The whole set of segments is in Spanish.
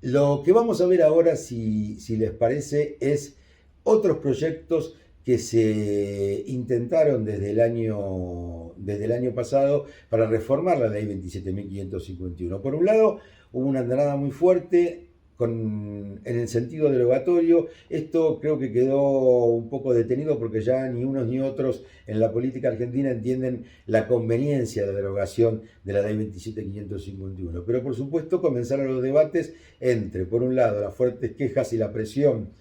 Lo que vamos a ver ahora, si les parece, es otros proyectos que se intentaron desde el año pasado para reformar la ley 27.551. Por un lado, hubo una andanada muy fuerte en el sentido derogatorio. Esto creo que quedó un poco detenido porque ya ni unos ni otros en la política argentina entienden la conveniencia de la derogación de la ley 27.551. Pero por supuesto comenzaron los debates entre, por un lado, las fuertes quejas y la presión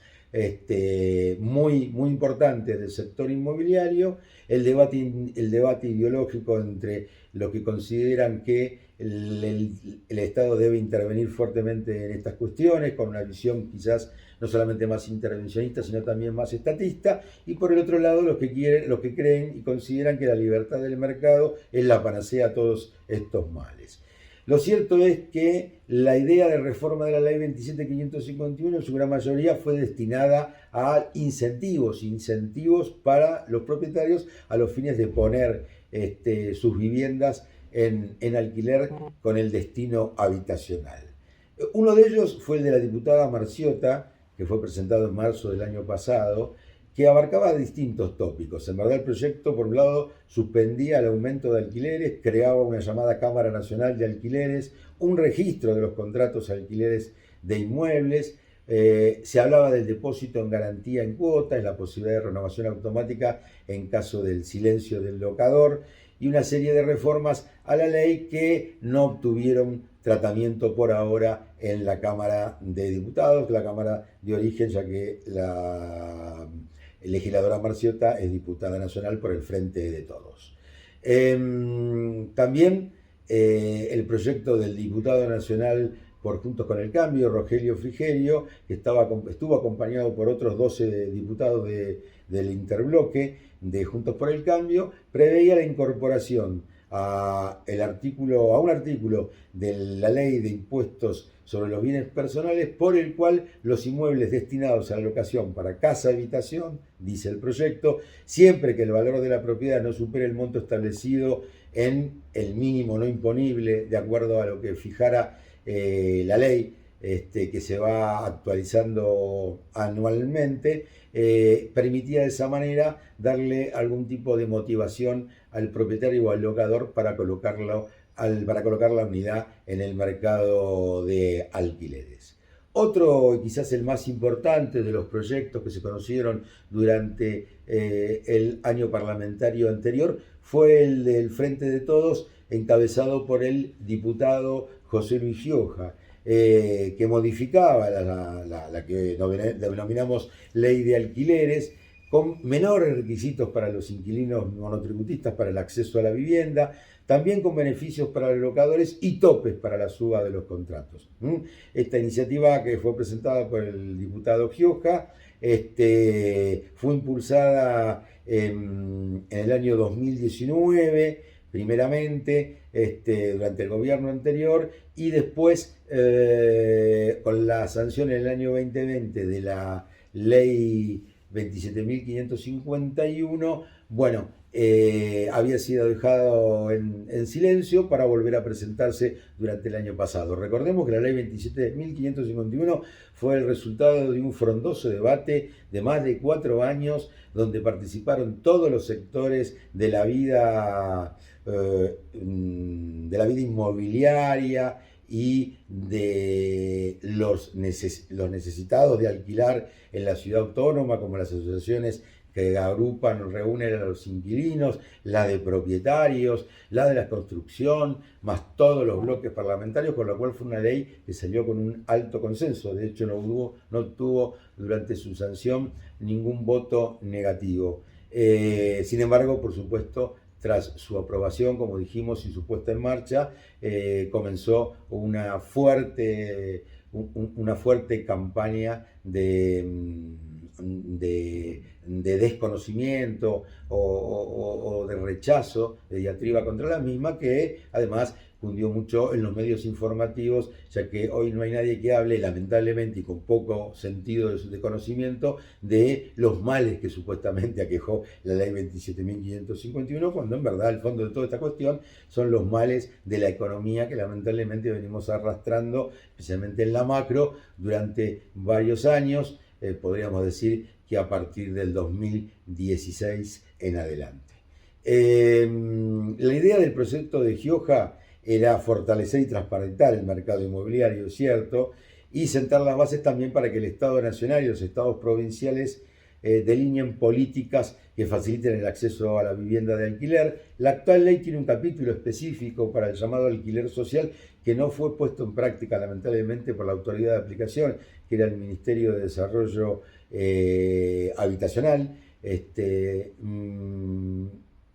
muy importante del sector inmobiliario, el debate ideológico entre los que consideran que el Estado debe intervenir fuertemente en estas cuestiones, con una visión quizás no solamente más intervencionista, sino también más estatista, y por el otro lado los que creen y consideran que la libertad del mercado es la panacea a todos estos males. Lo cierto es que la idea de reforma de la ley 27.551 en su gran mayoría fue destinada a incentivos para los propietarios a los fines de poner sus viviendas en alquiler con el destino habitacional. Uno de ellos fue el de la diputada Marciota, que fue presentado en marzo del año pasado, que abarcaba distintos tópicos. En verdad el proyecto, por un lado, suspendía el aumento de alquileres, creaba una llamada Cámara Nacional de Alquileres, un registro de los contratos alquileres de inmuebles, se hablaba del depósito en garantía en cuotas, la posibilidad de renovación automática en caso del silencio del locador y una serie de reformas a la ley que no obtuvieron tratamiento por ahora en la Cámara de Diputados, la Cámara de origen, ya que la legisladora Marciota es diputada nacional por el Frente de Todos. También el proyecto del diputado nacional por Juntos con el Cambio, Rogelio Frigerio, que estuvo acompañado por otros 12 diputados del interbloque de Juntos por el Cambio, preveía la incorporación a un artículo de la ley de impuestos sobre los bienes personales por el cual los inmuebles destinados a la locación para casa habitación, dice el proyecto, siempre que el valor de la propiedad no supere el monto establecido en el mínimo no imponible de acuerdo a lo que fijara la ley que se va actualizando anualmente, permitía de esa manera darle algún tipo de motivación al propietario o al locador para colocar la unidad en el mercado de alquileres. Otro, y quizás el más importante de los proyectos que se conocieron durante el año parlamentario anterior, fue el del Frente de Todos, encabezado por el diputado José Luis Gioja, que modificaba la que denominamos ley de alquileres, con menores requisitos para los inquilinos monotributistas para el acceso a la vivienda, también con beneficios para los locadores y topes para la suba de los contratos. Esta iniciativa, que fue presentada por el diputado Gioja, fue impulsada en el año 2019, primeramente durante el gobierno anterior, y después con la sanción en el año 2020 de la ley 27.551, bueno, había sido dejado en silencio para volver a presentarse durante el año pasado. Recordemos que la ley 27.551 fue el resultado de un frondoso debate de más de 4 años, donde participaron todos los sectores de la vida inmobiliaria y de los necesitados de alquilar en la ciudad autónoma, como las asociaciones que reúnen a los inquilinos, la de propietarios, la de la construcción, más todos los bloques parlamentarios, con lo cual fue una ley que salió con un alto consenso. De hecho, no obtuvo durante su sanción ningún voto negativo. Sin embargo, por supuesto, tras su aprobación, como dijimos, y su puesta en marcha, comenzó una fuerte campaña de desconocimiento o de rechazo, de diatriba contra la misma, que además cundió mucho en los medios informativos, ya que hoy no hay nadie que hable, lamentablemente y con poco sentido de conocimiento, de los males que supuestamente aquejó la ley 27.551, cuando en verdad el fondo de toda esta cuestión son los males de la economía que lamentablemente venimos arrastrando, especialmente en la macro, durante varios años, podríamos decir que a partir del 2016 en adelante. La idea del proyecto de Gioja era fortalecer y transparentar el mercado inmobiliario, ¿cierto? Y sentar las bases también para que el Estado Nacional y los estados provinciales delineen políticas que faciliten el acceso a la vivienda de alquiler. La actual ley tiene un capítulo específico para el llamado alquiler social que no fue puesto en práctica lamentablemente por la autoridad de aplicación, que era el Ministerio de Desarrollo Habitacional.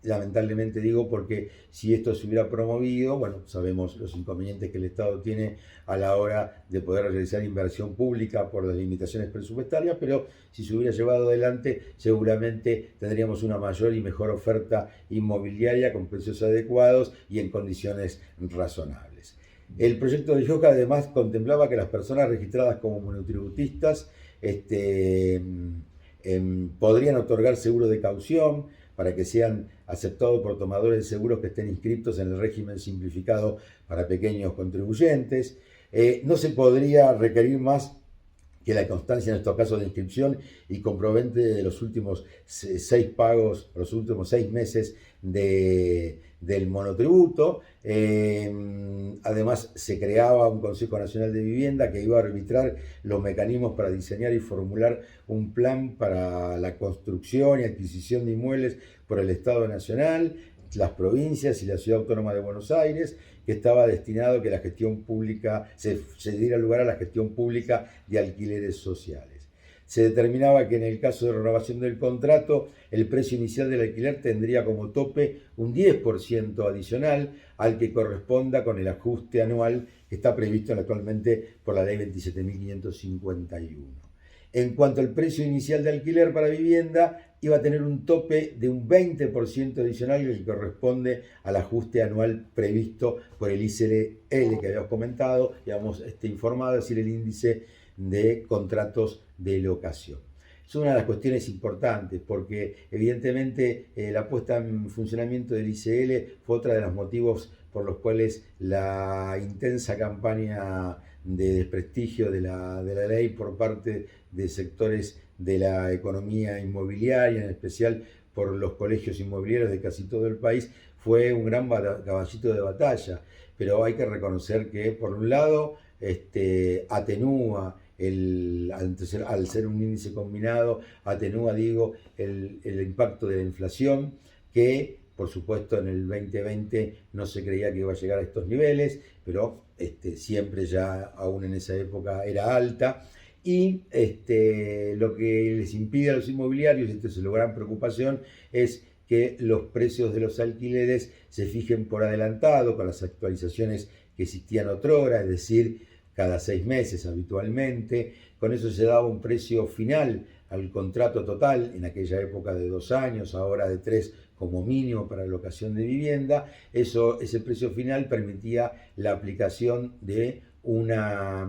Lamentablemente digo porque si esto se hubiera promovido, bueno, sabemos los inconvenientes que el Estado tiene a la hora de poder realizar inversión pública por las limitaciones presupuestarias, pero si se hubiera llevado adelante seguramente tendríamos una mayor y mejor oferta inmobiliaria con precios adecuados y en condiciones razonables. El proyecto de Gioja además contemplaba que las personas registradas como monotributistas podrían otorgar seguro de caución para que sean aceptados por tomadores de seguros que estén inscritos en el régimen simplificado para pequeños contribuyentes. No se podría requerir más que la constancia en estos casos de inscripción y comprobante de los últimos 6 pagos, los últimos 6 meses del monotributo. Además, se creaba un Consejo Nacional de Vivienda que iba a arbitrar los mecanismos para diseñar y formular un plan para la construcción y adquisición de inmuebles por el Estado Nacional, las provincias y la Ciudad Autónoma de Buenos Aires, que estaba destinado a que la gestión pública se diera lugar a la gestión pública de alquileres sociales. Se determinaba que en el caso de renovación del contrato, el precio inicial del alquiler tendría como tope un 10% adicional al que corresponda con el ajuste anual que está previsto actualmente por la ley 27.551. En cuanto al precio inicial de alquiler para vivienda, iba a tener un tope de un 20% adicional que corresponde al ajuste anual previsto por el ICL que habíamos comentado y habíamos informado, es decir, el índice de contratos de locación. Es una de las cuestiones importantes porque evidentemente la puesta en funcionamiento del ICL fue otro de los motivos por los cuales la intensa campaña de desprestigio de la ley por parte de sectores de la economía inmobiliaria, en especial por los colegios inmobiliarios de casi todo el país, fue un gran caballito de batalla. Pero hay que reconocer que, por un lado, atenúa, al ser un índice combinado, atenúa, el impacto de la inflación, que por supuesto en el 2020 no se creía que iba a llegar a estos niveles, pero siempre ya, aún en esa época, era alta. Y lo que les impide a los inmobiliarios, y esta es la gran preocupación, es que los precios de los alquileres se fijen por adelantado con las actualizaciones que existían otrora, es decir, cada 6 meses habitualmente. Con eso se daba un precio final al contrato total, en aquella época de 2 años, ahora de 3 como mínimo para la locación de vivienda. Ese precio final permitía la aplicación de una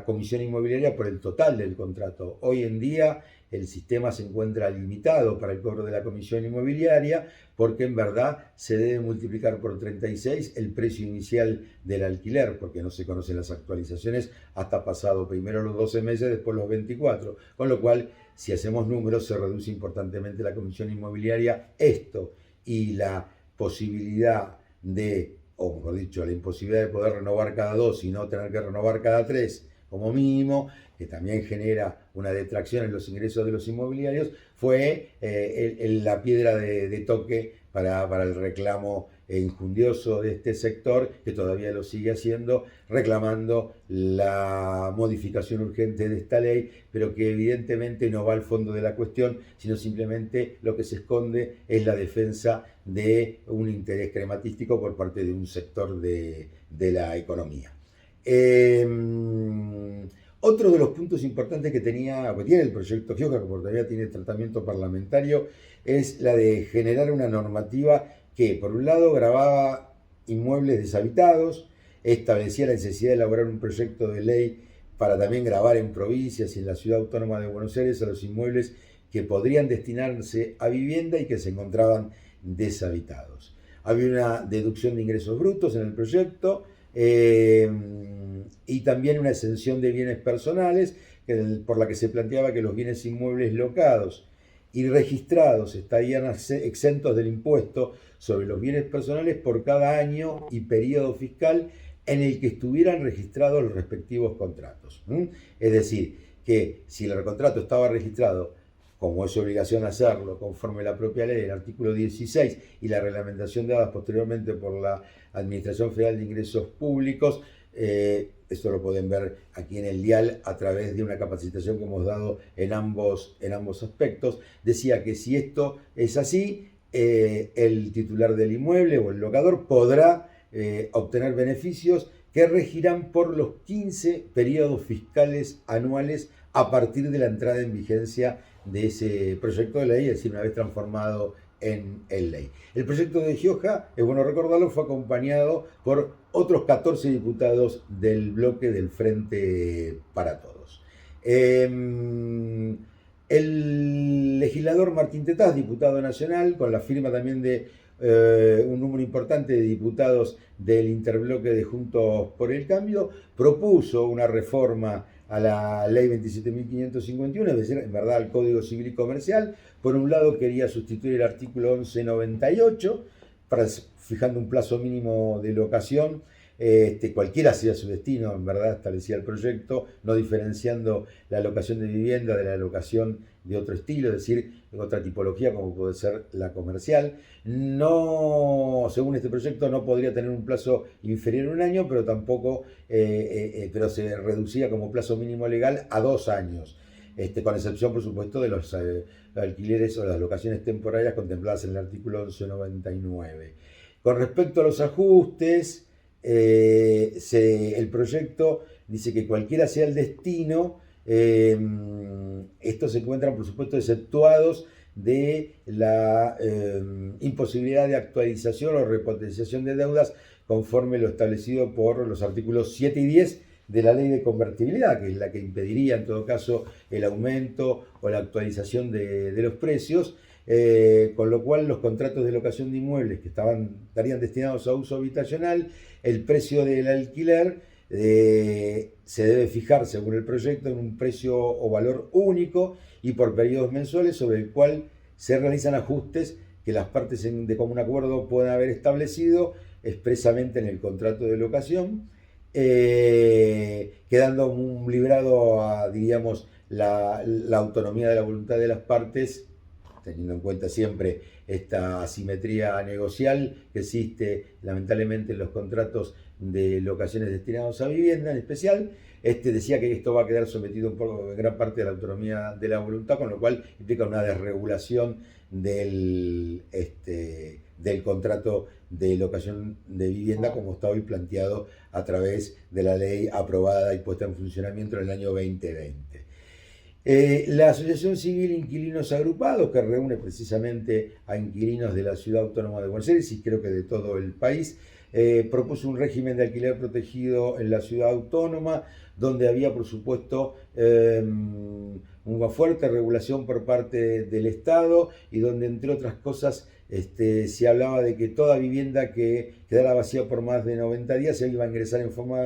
comisión inmobiliaria por el total del contrato. Hoy en día el sistema se encuentra limitado para el cobro de la comisión inmobiliaria porque en verdad se debe multiplicar por 36 el precio inicial del alquiler, porque no se conocen las actualizaciones hasta pasado primero los 12 meses, después los 24, con lo cual si hacemos números se reduce importantemente la comisión inmobiliaria. Esto y la posibilidad o mejor dicho, la imposibilidad de poder renovar cada 2 y no tener que renovar cada 3 como mínimo, que también genera una detracción en los ingresos de los inmobiliarios, fue la piedra de toque para el reclamo injundioso de este sector, que todavía lo sigue haciendo, reclamando la modificación urgente de esta ley, pero que evidentemente no va al fondo de la cuestión, sino simplemente lo que se esconde es la defensa de un interés crematístico por parte de un sector de la economía. Otro de los puntos importantes que tiene el proyecto Gioja, como todavía tiene tratamiento parlamentario, es la de generar una normativa que, por un lado, gravaba inmuebles deshabitados, establecía la necesidad de elaborar un proyecto de ley para también gravar en provincias y en la Ciudad Autónoma de Buenos Aires a los inmuebles que podrían destinarse a vivienda y que se encontraban deshabitados. Había una deducción de ingresos brutos en el proyecto y también una exención de bienes personales por la que se planteaba que los bienes inmuebles locados y registrados estarían exentos del impuesto sobre los bienes personales por cada año y periodo fiscal en el que estuvieran registrados los respectivos contratos. Es decir, que si el contrato estaba registrado, como es obligación hacerlo, conforme la propia ley, el artículo 16 y la reglamentación dada posteriormente por la Administración Federal de Ingresos Públicos, esto lo pueden ver aquí en el dial a través de una capacitación que hemos dado en ambos aspectos, decía que si esto es así, el titular del inmueble o el locador podrá obtener beneficios que regirán por los 15 periodos fiscales anuales a partir de la entrada en vigencia de ese proyecto de ley, es decir, una vez transformado en ley. El proyecto de Gioja, es bueno recordarlo, fue acompañado por otros 14 diputados del bloque del Frente para Todos. El legislador Martín Tetaz, diputado nacional, con la firma también de un número importante de diputados del interbloque de Juntos por el Cambio, propuso una reforma a la ley 27.551, es decir, en verdad al Código Civil y Comercial. Por un lado quería sustituir el artículo 1198, fijando un plazo mínimo de locación, cualquiera sea su destino, en verdad establecía el proyecto, no diferenciando la locación de vivienda de la locación de otro estilo, es decir, otra tipología como puede ser la comercial. No, según este proyecto, no podría tener un plazo inferior a un año, pero tampoco, pero se reducía como plazo mínimo legal a 2 años, con excepción, por supuesto, de los alquileres o las locaciones temporarias contempladas en el artículo 1199. Con respecto a los ajustes, el proyecto dice que cualquiera sea el destino, estos se encuentran, por supuesto, exceptuados de la imposibilidad de actualización o repotenciación de deudas conforme lo establecido por los artículos 7 y 10 de la ley de convertibilidad, que es la que impediría en todo caso el aumento o la actualización de los precios, con lo cual los contratos de locación de inmuebles que estarían destinados a uso habitacional, el precio del alquiler se debe fijar, según el proyecto, en un precio o valor único y por periodos mensuales, sobre el cual se realizan ajustes que las partes de común acuerdo puedan haber establecido expresamente en el contrato de locación, quedando librado a, diríamos, la autonomía de la voluntad de las partes, teniendo en cuenta siempre esta asimetría negocial que existe lamentablemente en los contratos de locaciones destinados a vivienda en especial. Decía que esto va a quedar sometido un poco, en gran parte, a la autonomía de la voluntad, con lo cual implica una desregulación del contrato de locación de vivienda como está hoy planteado a través de la ley aprobada y puesta en funcionamiento en el año 2020. La Asociación Civil Inquilinos Agrupados, que reúne precisamente a inquilinos de la Ciudad Autónoma de Buenos Aires y creo que de todo el país, propuso un régimen de alquiler protegido en la Ciudad Autónoma, donde había, por supuesto, una fuerte regulación por parte del Estado y donde, entre otras cosas, se hablaba de que toda vivienda que quedara vacía por más de 90 días se iba a ingresar en forma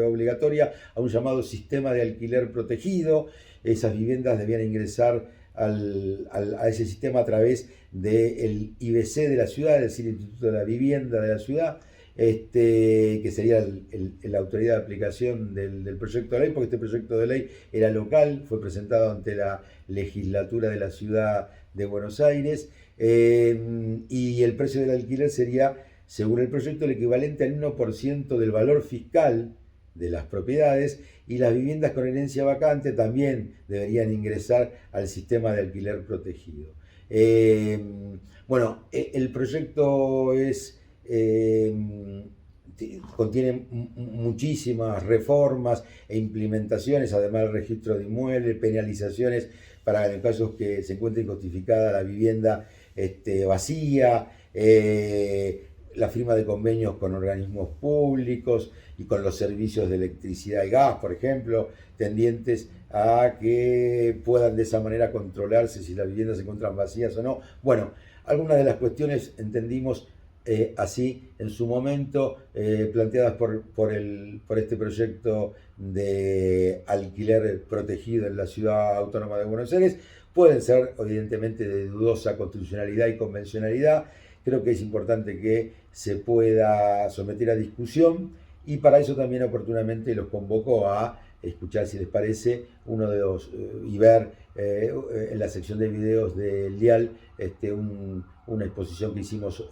obligatoria a un llamado sistema de alquiler protegido. Esas viviendas debían ingresar a ese sistema a través del IBC de la ciudad, es decir, el Instituto de la Vivienda de la ciudad, que sería la autoridad de aplicación del proyecto de ley, porque este proyecto de ley era local, fue presentado ante la legislatura de la ciudad de Buenos Aires, y el precio del alquiler sería, según el proyecto, el equivalente al 1% del valor fiscal de las propiedades, y las viviendas con herencia vacante también deberían ingresar al sistema de alquiler protegido. Bueno, el proyecto contiene muchísimas reformas e implementaciones, además del registro de inmuebles, penalizaciones para en casos que se encuentre injustificada la vivienda vacía, la firma de convenios con organismos públicos y con los servicios de electricidad y gas, por ejemplo, tendientes a que puedan de esa manera controlarse si las viviendas se encuentran vacías o no. Bueno, algunas de las cuestiones entendimos así en su momento, planteadas por este proyecto de alquiler protegido en la Ciudad Autónoma de Buenos Aires, pueden ser evidentemente de dudosa constitucionalidad y convencionalidad. Creo que es importante que se pueda someter a discusión y para eso también oportunamente los convoco a escuchar, si les parece, uno de los y ver en la sección de videos del Dial una exposición que hicimos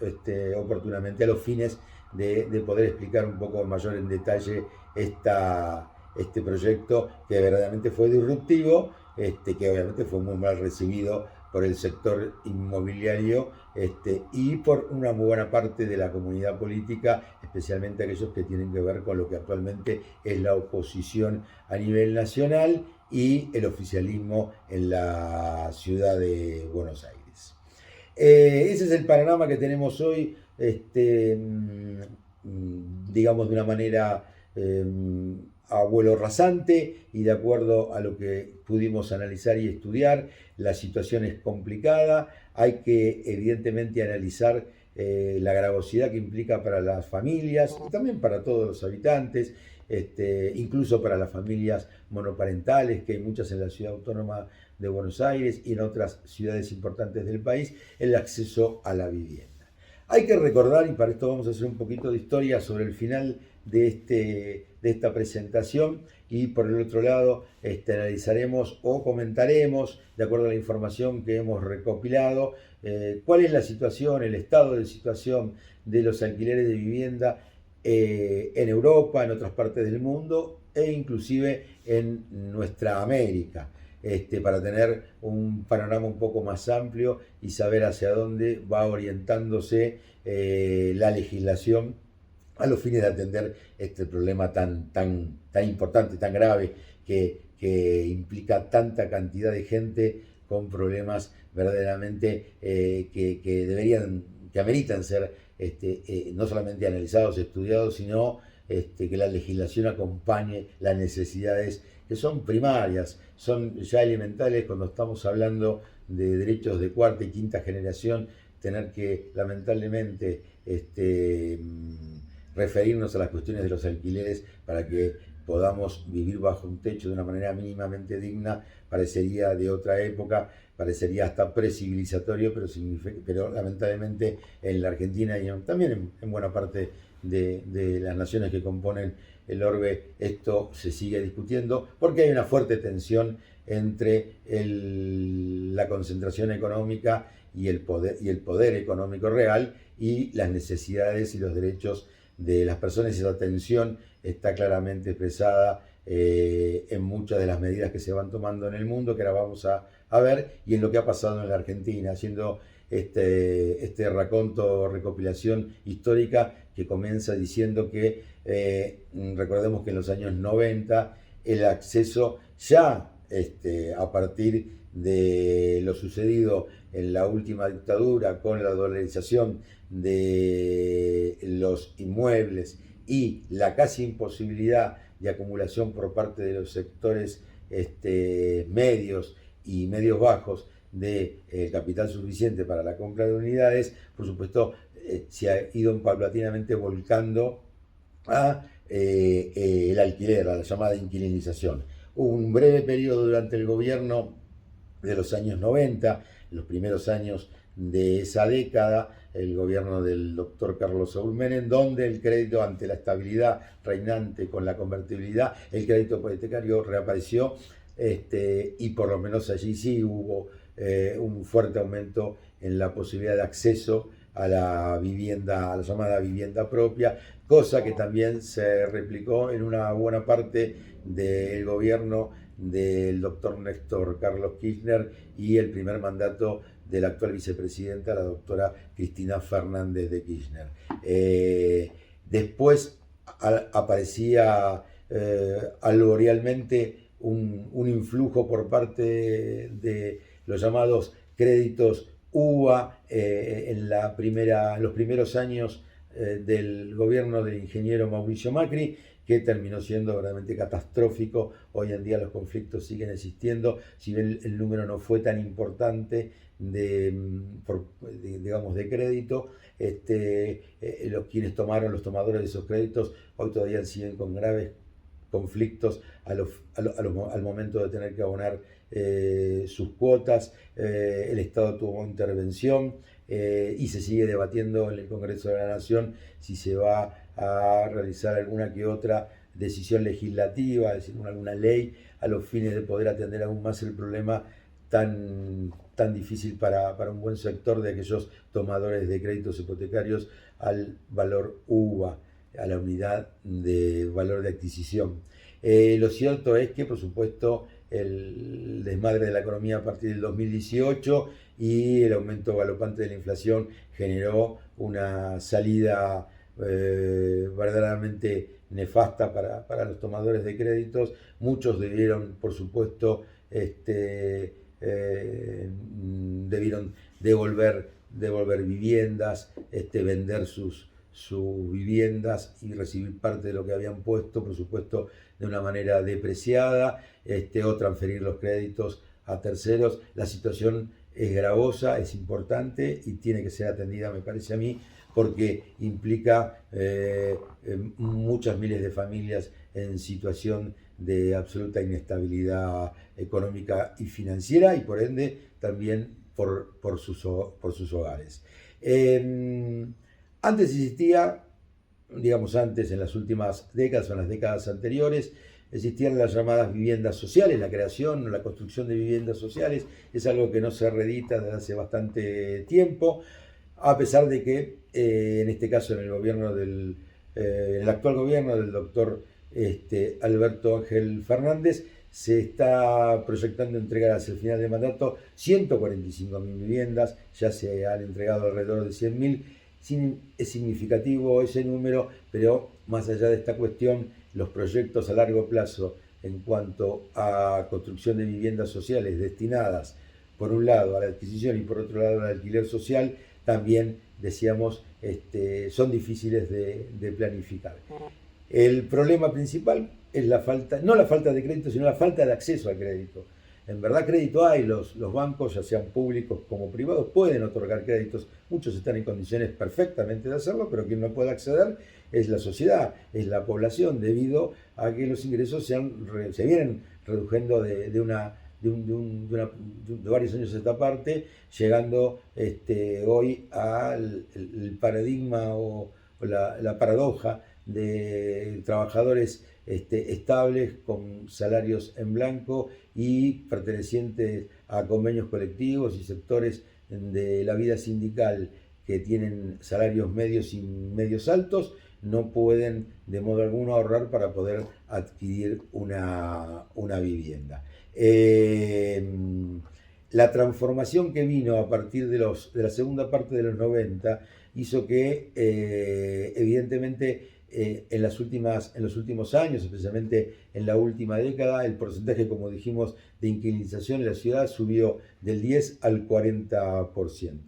oportunamente a los fines de poder explicar un poco mayor en detalle este proyecto que verdaderamente fue disruptivo, que obviamente fue muy mal recibido por el sector inmobiliario y por una muy buena parte de la comunidad política, especialmente aquellos que tienen que ver con lo que actualmente es la oposición a nivel nacional y el oficialismo en la ciudad de Buenos Aires. Ese es el panorama que tenemos hoy, digamos de una manera a vuelo rasante y de acuerdo a lo que pudimos analizar y estudiar. La situación es complicada, hay que evidentemente analizar la gravosidad que implica para las familias y también para todos los habitantes, incluso para las familias monoparentales, que hay muchas en la Ciudad Autónoma de Buenos Aires y en otras ciudades importantes del país, el acceso a la vivienda. Hay que recordar, y para esto vamos a hacer un poquito de historia sobre el final de esta presentación, y por el otro lado analizaremos o comentaremos, de acuerdo a la información que hemos recopilado, cuál es la situación, el estado de situación de los alquileres de vivienda en Europa, en otras partes del mundo e inclusive en nuestra América. Para tener un panorama un poco más amplio y saber hacia dónde va orientándose la legislación a los fines de atender este problema tan importante, tan grave, que implica tanta cantidad de gente con problemas verdaderamente que ameritan ser no solamente analizados, estudiados, sino que la legislación acompañe las necesidades que son primarias, son ya elementales cuando estamos hablando de derechos de cuarta y quinta generación, tener que lamentablemente referirnos a las cuestiones de los alquileres para que podamos vivir bajo un techo de una manera mínimamente digna, parecería de otra época, parecería hasta precivilizatorio, pero lamentablemente en la Argentina y también en buena parte de las naciones que componen el orbe, esto se sigue discutiendo porque hay una fuerte tensión entre la concentración económica y el poder económico real y las necesidades y los derechos de las personas. Esa tensión está claramente expresada en muchas de las medidas que se van tomando en el mundo, que ahora vamos a ver, y en lo que ha pasado en la Argentina, haciendo este raconto, recopilación histórica que comienza diciendo que recordemos que en los años 90 el acceso ya a partir de lo sucedido en la última dictadura con la dolarización de los inmuebles y la casi imposibilidad de acumulación por parte de los sectores medios y medios bajos de capital suficiente para la compra de unidades, por supuesto se ha ido paulatinamente volcando a el alquiler, a la llamada inquilinización. Hubo un breve periodo durante el gobierno de los años 90, los primeros años de esa década, el gobierno del doctor Carlos Saúl Menem, donde el crédito, ante la estabilidad reinante con la convertibilidad, el crédito hipotecario reapareció, y por lo menos allí sí hubo un fuerte aumento en la posibilidad de acceso a la vivienda, a la llamada vivienda propia, cosa que también se replicó en una buena parte del gobierno del doctor Néstor Carlos Kirchner y el primer mandato de la actual vicepresidenta, la doctora Cristina Fernández de Kirchner. Después aparecía alborialmente un influjo por parte de los llamados créditos UBA en los primeros años del gobierno del ingeniero Mauricio Macri, que terminó siendo verdaderamente catastrófico. Hoy en día los conflictos siguen existiendo, si bien el número no fue tan importante digamos, de crédito, los tomadores de esos créditos, hoy todavía siguen con graves conflictos al momento de tener que abonar sus cuotas. El Estado tuvo intervención y se sigue debatiendo en el Congreso de la Nación si se va a realizar alguna que otra decisión legislativa, es decir, alguna ley, a los fines de poder atender aún más el problema tan difícil para un buen sector de aquellos tomadores de créditos hipotecarios al valor UVA, a la unidad de valor de adquisición. Lo cierto es que, por supuesto, el desmadre de la economía a partir del 2018 y el aumento galopante de la inflación generó una salida verdaderamente nefasta para los tomadores de créditos. Muchos debieron, por supuesto, debieron devolver viviendas, vender sus viviendas y recibir parte de lo que habían puesto, por supuesto, de una manera depreciada, o transferir los créditos a terceros. La situación es gravosa, es importante y tiene que ser atendida, me parece a mí, porque implica muchas miles de familias en situación de absoluta inestabilidad económica y financiera, y por ende también por sus hogares. Antes existía, en las últimas décadas o en las décadas anteriores, existían las llamadas viviendas sociales. La creación o la construcción de viviendas sociales es algo que no se reedita desde hace bastante tiempo, a pesar de que en este caso en el actual gobierno del doctor Alberto Ángel Fernández se está proyectando entregar hacia el final del mandato 145.000 viviendas, ya se han entregado alrededor de 100.000. Es significativo ese número, pero más allá de esta cuestión, los proyectos a largo plazo en cuanto a construcción de viviendas sociales destinadas, por un lado, a la adquisición y por otro lado al alquiler social, también, decíamos, son difíciles de planificar. El problema principal es no la falta de crédito, sino la falta de acceso al crédito. En verdad crédito hay, los bancos, ya sean públicos como privados, pueden otorgar créditos, muchos están en condiciones perfectamente de hacerlo, pero quien no puede acceder es la sociedad, es la población, debido a que los ingresos se vienen reduciendo de varios años a esta parte, llegando hoy al paradigma o la paradoja de trabajadores estables con salarios en blanco y pertenecientes a convenios colectivos y sectores de la vida sindical que tienen salarios medios y medios altos, no pueden de modo alguno ahorrar para poder adquirir una vivienda. La transformación que vino a partir de la segunda parte de los 90 hizo que evidentemente en los últimos años, especialmente en la última década, el porcentaje, como dijimos, de inquilinización en la ciudad subió del 10 al 40%.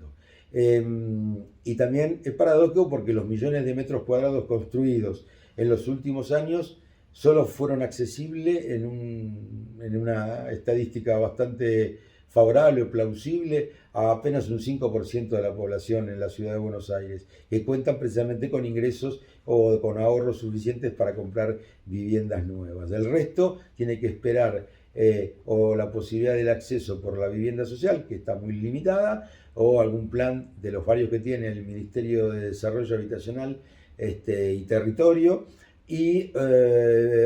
Y también es paradójico porque los millones de metros cuadrados construidos en los últimos años solo fueron accesibles en una estadística bastante favorable o plausible a apenas un 5% de la población en la ciudad de Buenos Aires, que cuentan precisamente con ingresos o con ahorros suficientes para comprar viviendas nuevas. El resto tiene que esperar o la posibilidad del acceso por la vivienda social, que está muy limitada, o algún plan de los varios que tiene el Ministerio de Desarrollo Habitacional y Territorio,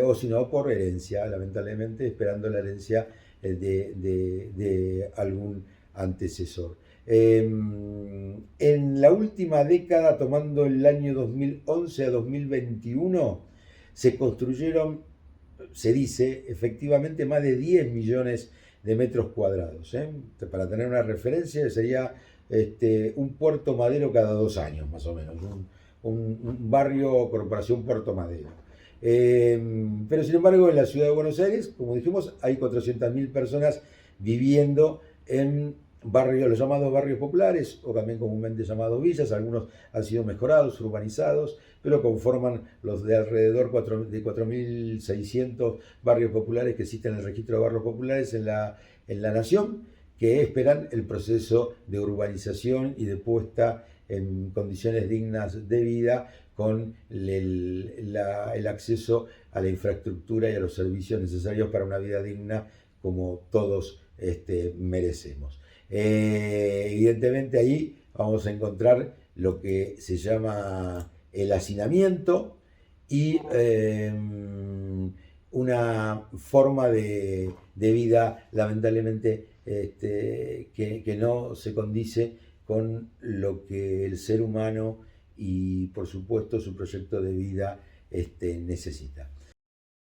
o si no por herencia, lamentablemente esperando la herencia de algún antecesor. En la última década, tomando el año 2011 a 2021, se construyeron, se dice, efectivamente más de 10 millones de metros cuadrados. Para tener una referencia, sería un Puerto Madero cada 2 años, más o menos, un barrio Corporación Puerto Madero. Pero sin embargo, en la ciudad de Buenos Aires, como dijimos, hay 400.000 personas viviendo en barrios, los llamados barrios populares, o también comúnmente llamados villas. Algunos han sido mejorados, urbanizados, pero conforman los de alrededor de 4.600 barrios populares que existen en el registro de barrios populares en la nación, que esperan el proceso de urbanización y de puesta en condiciones dignas de vida, con el acceso a la infraestructura y a los servicios necesarios para una vida digna como todos merecemos. Evidentemente ahí vamos a encontrar lo que se llama el hacinamiento y una forma de vida lamentablemente que no se condice con lo que el ser humano y por supuesto su proyecto de vida necesita.